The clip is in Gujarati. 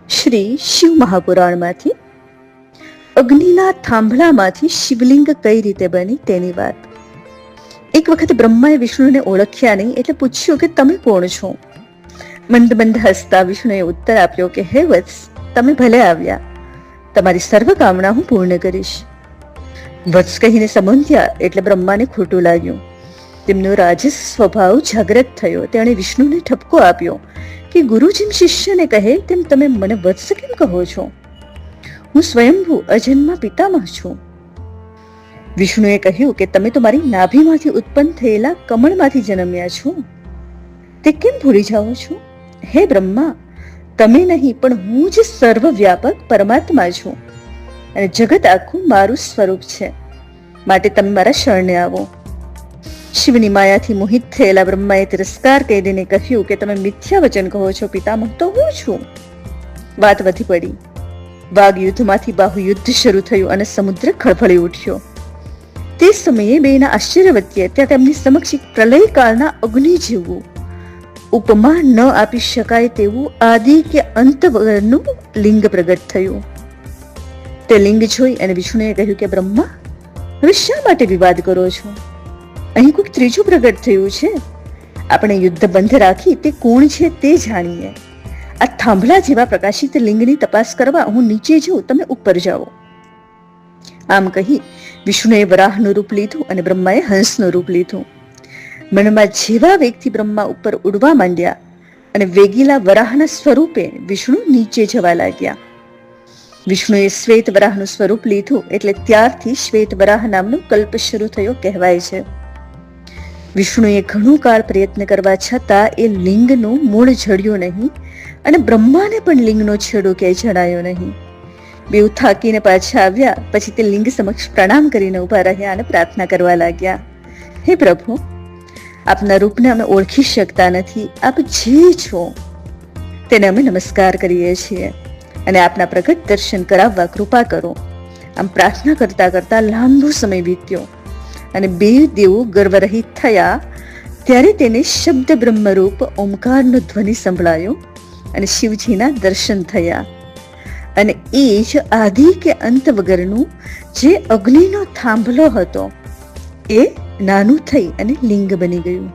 શ્રી શિવ મહાપુરાણમાંથી અગ્નિના થાંભલામાંથી શિવલિંગ કઈ રીતે બની તેની વાત. એક વખત બ્રહ્માએ વિષ્ણુને ઓળખ્યા નહીં એટલે પૂછ્યું કે તમે કોણ છો? મંદ મંદ હસતા વિષ્ણુએ ઉત્તર આપ્યો કે હે વત્સ, તમે ભલે આવ્યા, તમારી સર્વ કામના હું પૂર્ણ કરીશ. વત્સ કહીને સંબોધ્યા એટલે બ્રહ્માને ખોટું લાગ્યું. તેમનો રાજસ સ્વભાવ જાગ્રત થયો. તેણે વિષ્ણુને ઠપકો આપ્યો કે ગુરુ જેમ શિષ્યને કહે તેમ તમે મને વત્સ કેમ કહો છો? હું સ્વયંભૂ અજન્મા પિતામહ છું. વિષ્ણુએ કહ્યું કે તમે તો મારી નાભીમાંથી ઉત્પન્ન થયેલા કમળમાંથી જન્મ્યા છો, તે કેમ ભૂલી જાઓ છો? હે બ્રહ્મા, તમે નહીં પણ હું જ સર્વવ્યાપક પરમાત્મા છું અને જગત આખું મારું સ્વરૂપ છે, માટે તમે મારા શરણે આવો. શિવની માયાથી મોહિત થયેલા બ્રહ્માએ તિરસ્કાર કરીને કહ્યું કે તમે મિથ્યા વચન કહો છો, પિતામહ તો હું છું. વાત વધી પડી. વાઘ યુદ્ધમાંથી બાહુ યુદ્ધ શરૂ થયું અને સમુદ્ર ખળભળી ઉઠ્યો. તે સમયે બેના આશ્ચર્ય વચ્ચે ત્યાં તેમની સમક્ષ એક પ્રલય કાળના અગ્નિ જેવું, ઉપમા ન આપી શકાય તેવું આદિ કે અંત વગરનું લિંગ પ્રગટ થયું. તે લિંગ જોઈ અને વિષ્ણુએ કહ્યું કે બ્રહ્મા, હવે શા માટે વિવાદ કરો છો? અહીં કોઈક ત્રીજું પ્રગટ થયું છે. આપણે યુદ્ધ બંધ રાખી તે કોણ છે તે જાણીએ. આ થાંભલા જેવા પ્રકાશિત લિંગની તપાસ કરવા હું નીચે જઉં, તમે ઉપર જાઓ. આમ કહી વિષ્ણુએ વરાહનું રૂપ લીધું અને બ્રહ્માએ હંસનું રૂપ લીધું. મનમાં જેવા વેગથી બ્રહ્મા ઉપર ઉડવા માંડ્યા અને વેગીલા વરાહના સ્વરૂપે વિષ્ણુ નીચે જવા લાગ્યા. વિષ્ણુએ શ્વેત વરાહનું સ્વરૂપ લીધું એટલે ત્યારથી શ્વેત વરાહ નામનો કલ્પ શરૂ થયો કહેવાય છે. વિષ્ણુએ ઘણું કાળ પ્રયત્ન કરવા છતાં એ લિંગનું મૂળ જડ્યું નહીં અને બ્રહ્માને પણ લિંગનો છેડો ક્યાંય જણાયો નહીં. બેઉ થાકીને પાછા આવ્યા. પછી તે લિંગ સમક્ષ પ્રણામ કરીને ઉભા રહ્યા અને પ્રાર્થના કરવા લાગ્યા. હે પ્રભુ, આપના રૂપને અમે ઓળખી શકતા નથી. આપ જે છો તેને અમે નમસ્કાર કરીએ છીએ અને આપના પ્રગટ દર્શન કરાવવા કૃપા કરો. આમ પ્રાર્થના કરતા કરતા લાંબો સમય વીત્યો અને બે દેવો ગર્વરહિત થયા. ત્યારે તેને શબ્દ બ્રહ્મરૂપ ઓમકારનો ધ્વનિ સંભળાયો અને શિવજીના દર્શન થયા. અને એ જ આદિ કે અંત વગરનું જે અગ્નિનો થાંભલો હતો એ નાનું થઈ અને લિંગ બની ગયું.